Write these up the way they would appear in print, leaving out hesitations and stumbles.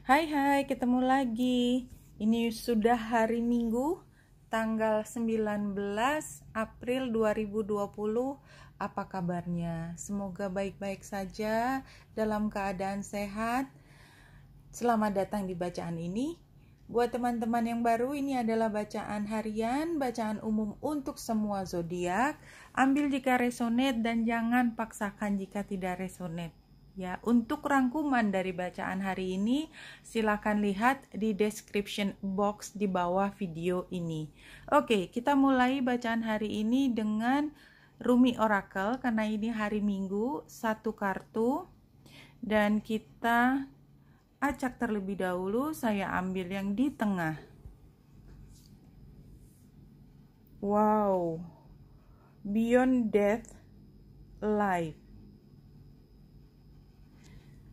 Hai, ketemu lagi. Ini sudah hari Minggu, tanggal 19 April 2020. Apa kabarnya? Semoga baik-baik saja, dalam keadaan sehat. Selamat datang di bacaan ini. Buat teman-teman yang baru, ini adalah bacaan harian, bacaan umum untuk semua zodiak. Ambil jika resonate dan jangan paksakan jika tidak resonate. Ya, untuk rangkuman dari bacaan hari ini, silakan lihat di description box di bawah video ini. Oke, kita mulai bacaan hari ini dengan Rumi Oracle, karena ini hari Minggu, satu kartu. Dan kita acak terlebih dahulu, saya ambil yang di tengah. Wow, Beyond Death, Life.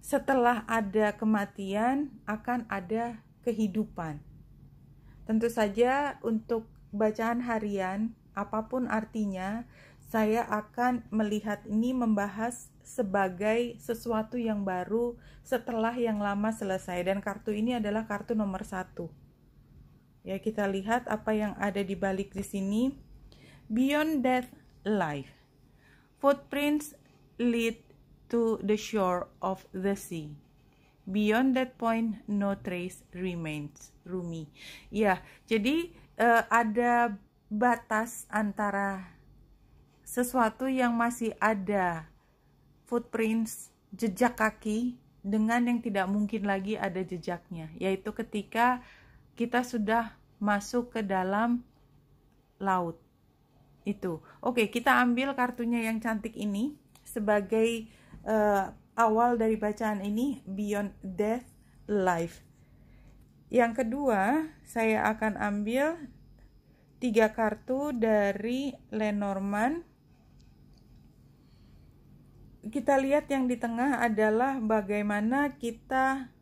Setelah ada kematian, akan ada kehidupan. Tentu saja untuk bacaan harian, apapun artinya, saya akan melihat ini membahas sebagai sesuatu yang baru setelah yang lama selesai. Dan kartu ini adalah kartu nomor 1. Ya, kita lihat apa yang ada di balik di sini. Beyond Death, Life. Footprints lead to the shore of the sea. Beyond that point, no trace remains. Rumi. Ya, jadi ada batas antara sesuatu yang masih ada footprints, jejak kaki, dengan yang tidak mungkin lagi ada jejaknya, yaitu ketika kita sudah masuk ke dalam laut. Itu. Oke, kita ambil kartunya yang cantik ini sebagai awal dari bacaan ini, Beyond Death, Life. Yang kedua, saya akan ambil 3 kartu dari Lenormand. Kita lihat yang di tengah adalah bagaimana kita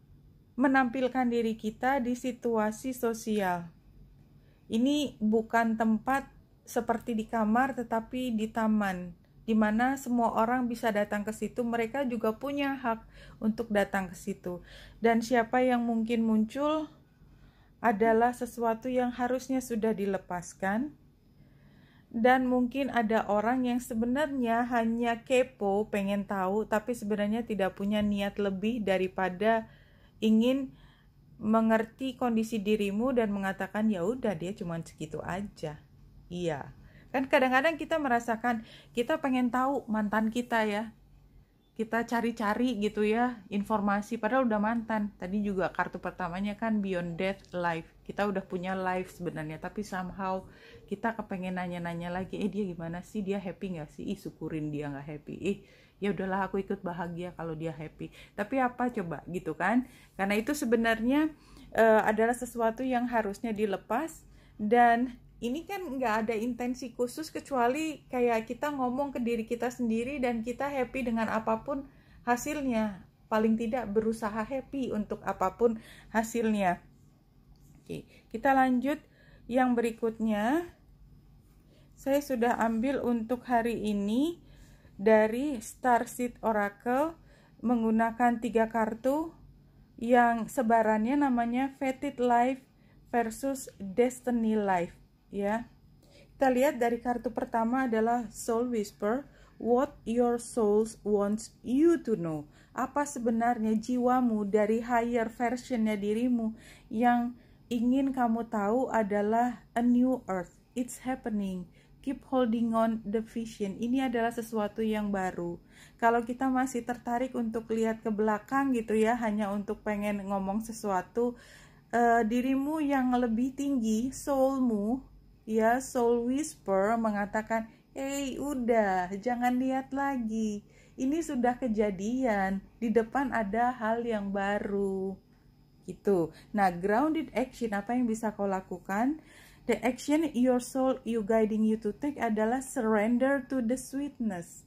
menampilkan diri kita di situasi sosial. Ini bukan tempat seperti di kamar, tetapi di taman, di mana semua orang bisa datang ke situ. Mereka juga punya hak untuk datang ke situ. Dan siapa yang mungkin muncul adalah sesuatu yang harusnya sudah dilepaskan. Dan mungkin ada orang yang sebenarnya hanya kepo, pengen tahu, tapi sebenarnya tidak punya niat lebih daripada ingin mengerti kondisi dirimu dan mengatakan ya udah dia cuma segitu aja. Iya. Kan kadang-kadang kita merasakan kita pengen tahu mantan kita ya. Kita cari-cari gitu ya informasi padahal udah mantan. Tadi juga kartu pertamanya kan Beyond Death, Life. Kita udah punya life sebenarnya, tapi somehow kita kepengen nanya-nanya lagi, dia gimana sih, dia happy nggak sih? Syukurin dia nggak happy. Ya udahlah, aku ikut bahagia kalau dia happy. Tapi apa coba gitu kan? Karena itu sebenarnya adalah sesuatu yang harusnya dilepas. Dan ini kan nggak ada intensi khusus kecuali kayak kita ngomong ke diri kita sendiri dan kita happy dengan apapun hasilnya. Paling tidak berusaha happy untuk apapun hasilnya. Oke, kita lanjut yang berikutnya. Saya sudah ambil untuk hari ini dari Starseed Oracle menggunakan 3 kartu yang sebarannya namanya Fated Life versus Destiny Life. Ya, kita lihat dari kartu pertama adalah Soul Whisper. What your soul wants you to know. Apa sebenarnya jiwamu dari higher versionnya dirimu yang ingin kamu tahu adalah a new earth. It's happening. Keep holding on the vision. Ini adalah sesuatu yang baru. Kalau kita masih tertarik untuk lihat ke belakang gitu ya, hanya untuk pengen ngomong sesuatu, dirimu yang lebih tinggi, soulmu, ya, Soul Whisper mengatakan, hey udah, jangan lihat lagi. Ini sudah kejadian, di depan ada hal yang baru. Gitu. Nah, grounded action, apa yang bisa kau lakukan? The action your soul you guiding you to take adalah surrender to the sweetness.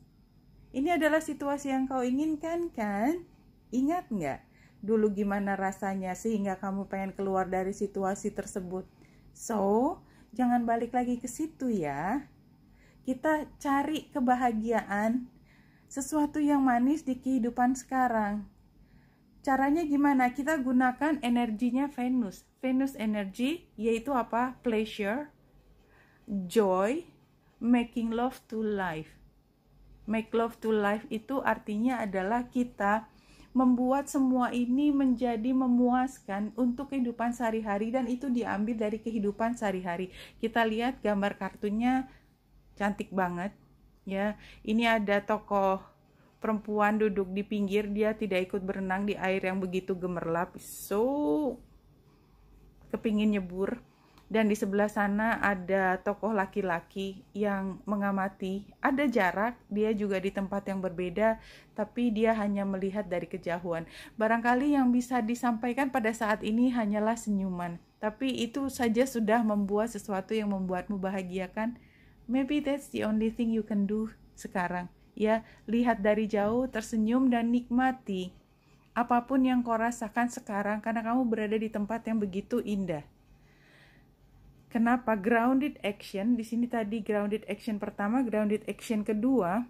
Ini adalah situasi yang kau inginkan kan? Ingat nggak? Dulu gimana rasanya sehingga kamu pengen keluar dari situasi tersebut? So, jangan balik lagi ke situ ya. Kita cari kebahagiaan, sesuatu yang manis di kehidupan sekarang. Caranya gimana? Kita gunakan energinya Venus. Venus energy yaitu apa? Pleasure, joy, making love to life. Make love to life itu artinya adalah kita membuat semua ini menjadi memuaskan untuk kehidupan sehari-hari, dan itu diambil dari kehidupan sehari-hari. Kita lihat gambar kartunya cantik banget ya. Ini ada tokoh perempuan duduk di pinggir, dia tidak ikut berenang di air yang begitu gemerlap, so kepingin nyebur. Dan di sebelah sana ada tokoh laki-laki yang mengamati, ada jarak, dia juga di tempat yang berbeda, tapi dia hanya melihat dari kejauhan. Barangkali yang bisa disampaikan pada saat ini hanyalah senyuman, tapi itu saja sudah membuat sesuatu yang membuatmu bahagia kan? Maybe that's the only thing you can do sekarang. Ya, lihat dari jauh, tersenyum, dan nikmati apapun yang kau rasakan sekarang karena kamu berada di tempat yang begitu indah. Kenapa? Grounded action, di sini tadi grounded action pertama, grounded action kedua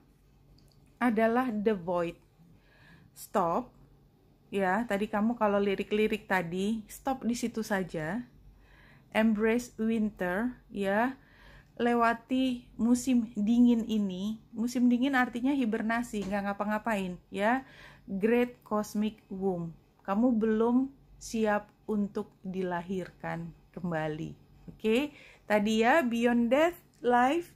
adalah the void. Stop. Ya, tadi kamu kalau lirik-lirik tadi, stop di situ saja. Embrace winter, ya. Lewati musim dingin ini. Musim dingin artinya hibernasi, nggak ngapa-ngapain ya. Great cosmic womb, kamu belum siap untuk dilahirkan kembali. Oke, tadi ya, beyond death, life.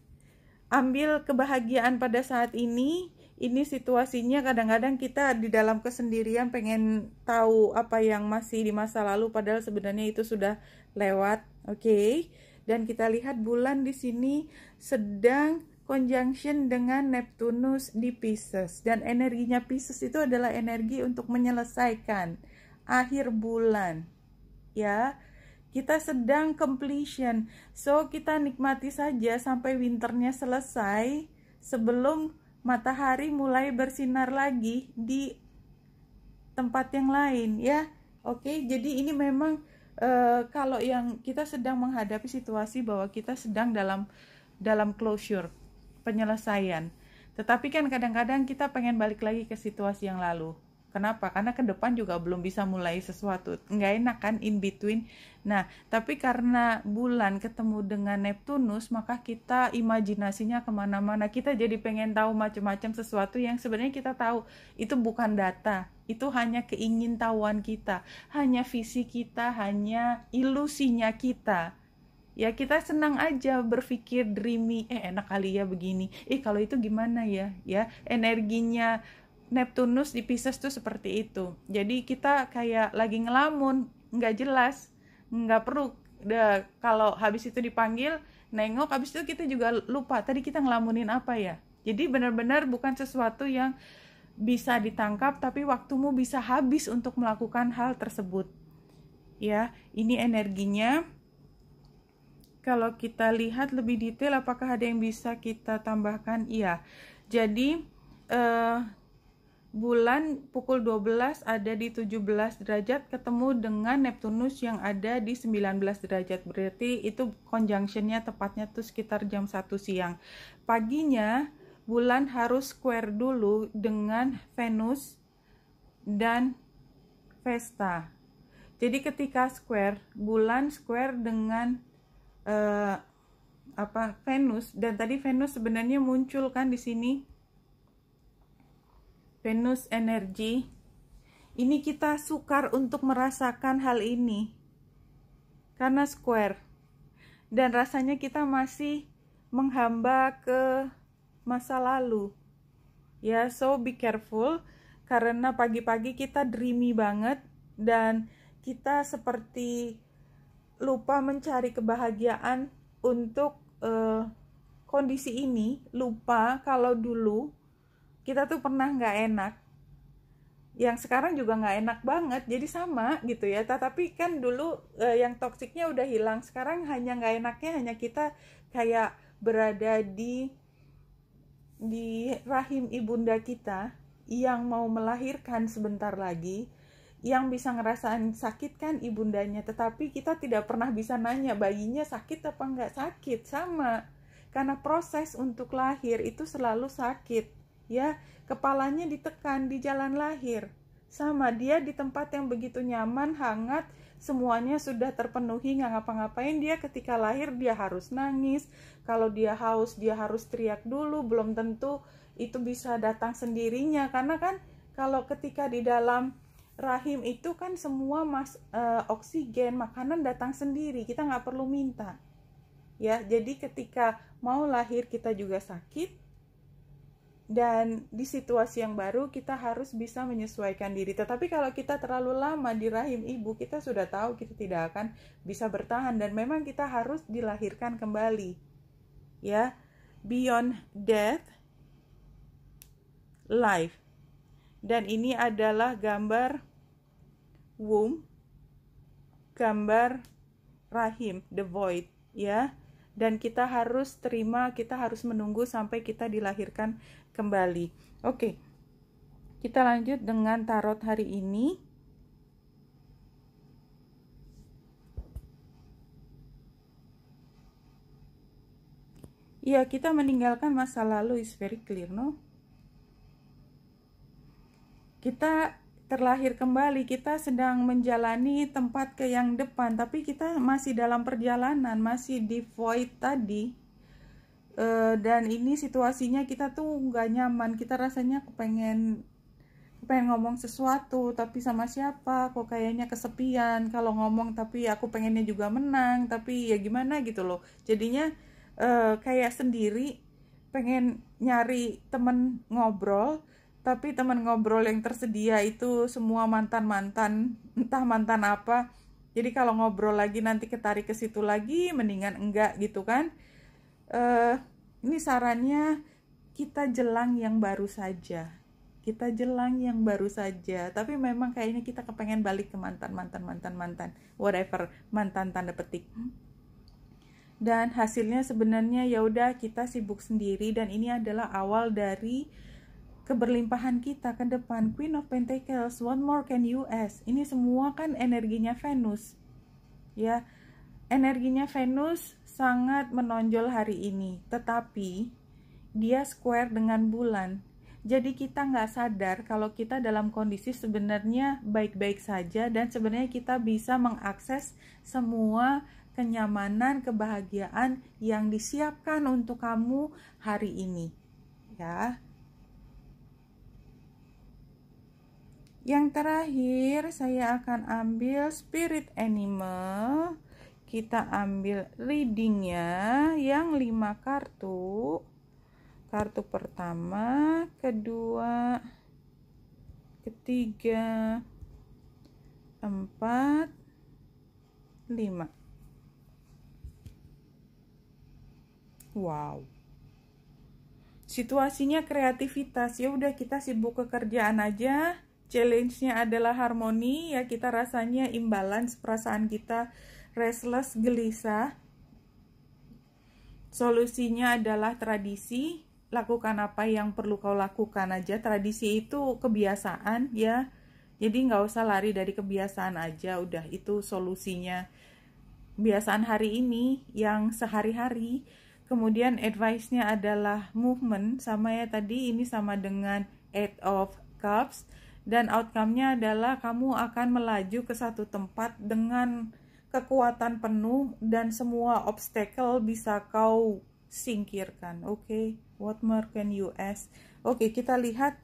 Ambil kebahagiaan pada saat ini. Ini situasinya kadang-kadang kita di dalam kesendirian pengen tahu apa yang masih di masa lalu, padahal sebenarnya itu sudah lewat. Oke. Dan kita lihat bulan di sini sedang conjunction dengan Neptunus di Pisces, dan energinya Pisces itu adalah energi untuk menyelesaikan akhir bulan. Ya, kita sedang completion. So kita nikmati saja sampai winternya selesai sebelum matahari mulai bersinar lagi di tempat yang lain ya. Oke, jadi ini memang kalau yang kita sedang menghadapi situasi bahwa kita sedang dalam closure, penyelesaian. Tetapi kan kadang-kadang kita pengen balik lagi ke situasi yang lalu. Kenapa? Karena ke depan juga belum bisa mulai sesuatu. Nggak enak kan in between. Nah, tapi karena bulan ketemu dengan Neptunus, maka kita imajinasinya kemana-mana. Kita jadi pengen tahu macam-macam sesuatu yang sebenarnya kita tahu itu bukan data. Itu hanya keingintahuan kita, hanya visi kita, hanya ilusinya kita. Ya, kita senang aja berpikir dreamy, enak kali ya begini. Kalau itu gimana ya? Ya, energinya Neptunus di Pisces tuh seperti itu. Jadi kita kayak lagi ngelamun, nggak jelas, nggak perlu. Kalau habis itu dipanggil, nengok, habis itu kita juga lupa tadi kita ngelamunin apa ya. Jadi benar-benar bukan sesuatu yang bisa ditangkap, tapi waktumu bisa habis untuk melakukan hal tersebut. Ya, ini energinya. Kalau kita lihat lebih detail, apakah ada yang bisa kita tambahkan? Iya. Jadi bulan pukul 12 ada di 17 derajat ketemu dengan Neptunus yang ada di 19 derajat. Berarti itu conjunctionnya tepatnya tuh sekitar jam 1 siang. Paginya bulan harus square dulu dengan Venus dan Vesta. Jadi ketika square, bulan square dengan Venus, dan tadi Venus sebenarnya muncul kan di sini. Venus energi. Ini kita sukar untuk merasakan hal ini karena square. Dan rasanya kita masih menghamba ke masa lalu. Ya, so be careful karena pagi-pagi kita dreamy banget dan kita seperti lupa mencari kebahagiaan untuk kondisi ini. Lupa kalau dulu kita tuh pernah nggak enak, yang sekarang juga nggak enak banget, jadi sama gitu ya. Tapi kan dulu yang toksiknya udah hilang, sekarang hanya nggak enaknya hanya kita kayak berada di rahim ibunda kita yang mau melahirkan sebentar lagi, yang bisa ngerasain sakit kan ibundanya, tetapi kita tidak pernah bisa nanya bayinya sakit apa nggak sakit. Sama, karena proses untuk lahir itu selalu sakit. Ya, kepalanya ditekan di jalan lahir. Sama, dia di tempat yang begitu nyaman, hangat, semuanya sudah terpenuhi, nggak ngapa-ngapain. Dia ketika lahir dia harus nangis, kalau dia haus dia harus teriak dulu, belum tentu itu bisa datang sendirinya, karena kan kalau ketika di dalam rahim itu kan semua oksigen, makanan datang sendiri, kita nggak perlu minta ya. Jadi ketika mau lahir kita juga sakit, dan di situasi yang baru kita harus bisa menyesuaikan diri. Tetapi kalau kita terlalu lama di rahim ibu, kita sudah tahu kita tidak akan bisa bertahan, dan memang kita harus dilahirkan kembali ya. Beyond death, life. Dan ini adalah gambar womb, gambar rahim, the void ya. Dan kita harus terima, kita harus menunggu sampai kita dilahirkan kembali. Oke, kita lanjut dengan tarot hari ini. Ya, kita meninggalkan masa lalu is very clear, no? Kita terlahir kembali, kita sedang menjalani tempat ke yang depan, tapi kita masih dalam perjalanan, masih di void tadi. Dan ini situasinya kita tuh nggak nyaman, kita rasanya kepengen ngomong sesuatu, tapi sama siapa, kok kayaknya kesepian. Kalau ngomong tapi aku pengennya juga menang, tapi ya gimana gitu loh. Jadinya kayak sendiri, pengen nyari temen ngobrol, tapi temen ngobrol yang tersedia itu semua mantan-mantan, entah mantan apa. Jadi kalau ngobrol lagi nanti ketarik ke situ lagi, mendingan enggak gitu kan. Ini sarannya, kita jelang yang baru saja. Kita jelang yang baru saja. Tapi memang kayaknya kita kepengen balik ke mantan, whatever, mantan tanda petik. Dan hasilnya sebenarnya ya udah, kita sibuk sendiri, dan ini adalah awal dari keberlimpahan kita ke depan. Queen of Pentacles, what more can you ask? Ini semua kan energinya Venus. Ya. Energinya Venus sangat menonjol hari ini, tetapi dia square dengan bulan. Jadi kita nggak sadar kalau kita dalam kondisi sebenarnya baik-baik saja, dan sebenarnya kita bisa mengakses semua kenyamanan, kebahagiaan yang disiapkan untuk kamu hari ini. Ya. Yang terakhir saya akan ambil spirit animal. Kita ambil readingnya yang 5 kartu. Kartu pertama, kedua, ketiga, 4, 5. Wow. Situasinya kreativitas. Ya udah, kita sibuk kekerjaan aja. Challenge-nya adalah harmoni ya, kita rasanya imbalance, perasaan kita restless, gelisah. Solusinya adalah tradisi. Lakukan apa yang perlu kau lakukan aja. Tradisi itu kebiasaan ya. Jadi nggak usah lari dari kebiasaan aja. Udah, itu solusinya. Kebiasaan hari ini yang sehari-hari. Kemudian advice-nya adalah movement. Sama ya tadi, ini sama dengan 8 of Cups. Dan outcome-nya adalah kamu akan melaju ke satu tempat dengan kekuatan penuh, dan semua obstacle bisa kau singkirkan. Oke, what more can you ask? Oke, kita lihat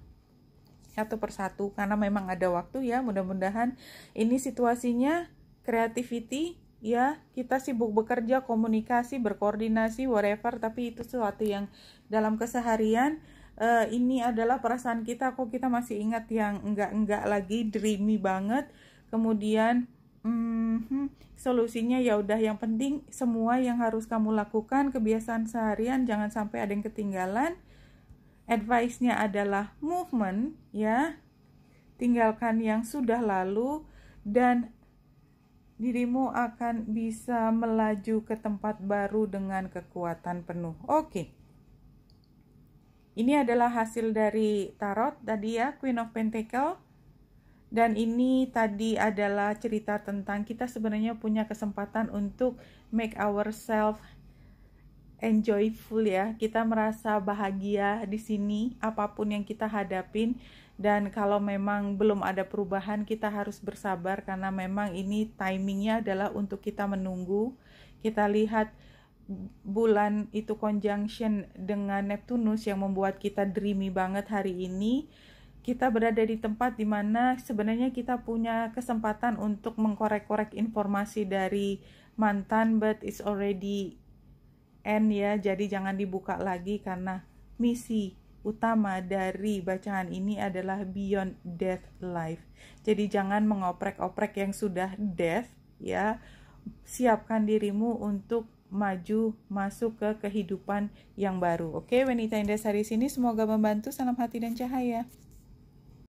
satu persatu karena memang ada waktu ya. Mudah-mudahan ini situasinya creativity ya. Kita sibuk bekerja, komunikasi, berkoordinasi, whatever, tapi itu sesuatu yang dalam keseharian. Ini adalah perasaan kita, kok kita masih ingat yang enggak lagi, dreamy banget. Kemudian solusinya ya udah, yang penting semua yang harus kamu lakukan kebiasaan seharian jangan sampai ada yang ketinggalan. Advice-nya adalah movement ya, tinggalkan yang sudah lalu dan dirimu akan bisa melaju ke tempat baru dengan kekuatan penuh. Oke. Ini adalah hasil dari tarot tadi ya, Queen of Pentacles. Dan ini tadi adalah cerita tentang kita sebenarnya punya kesempatan untuk make ourselves enjoyful ya. Kita merasa bahagia di sini apapun yang kita hadapin. Dan kalau memang belum ada perubahan, kita harus bersabar karena memang ini timingnya adalah untuk kita menunggu. Kita lihat bulan itu conjunction dengan Neptunus yang membuat kita dreamy banget hari ini. Kita berada di tempat dimana sebenarnya kita punya kesempatan untuk mengkorek-korek informasi dari mantan, but it's already end ya, jadi jangan dibuka lagi karena misi utama dari bacaan ini adalah beyond death life. Jadi jangan mengoprek-oprek yang sudah death ya. Siapkan dirimu untuk maju masuk ke kehidupan yang baru. Oke, wanita indah dari sini semoga membantu. Salam hati dan cahaya.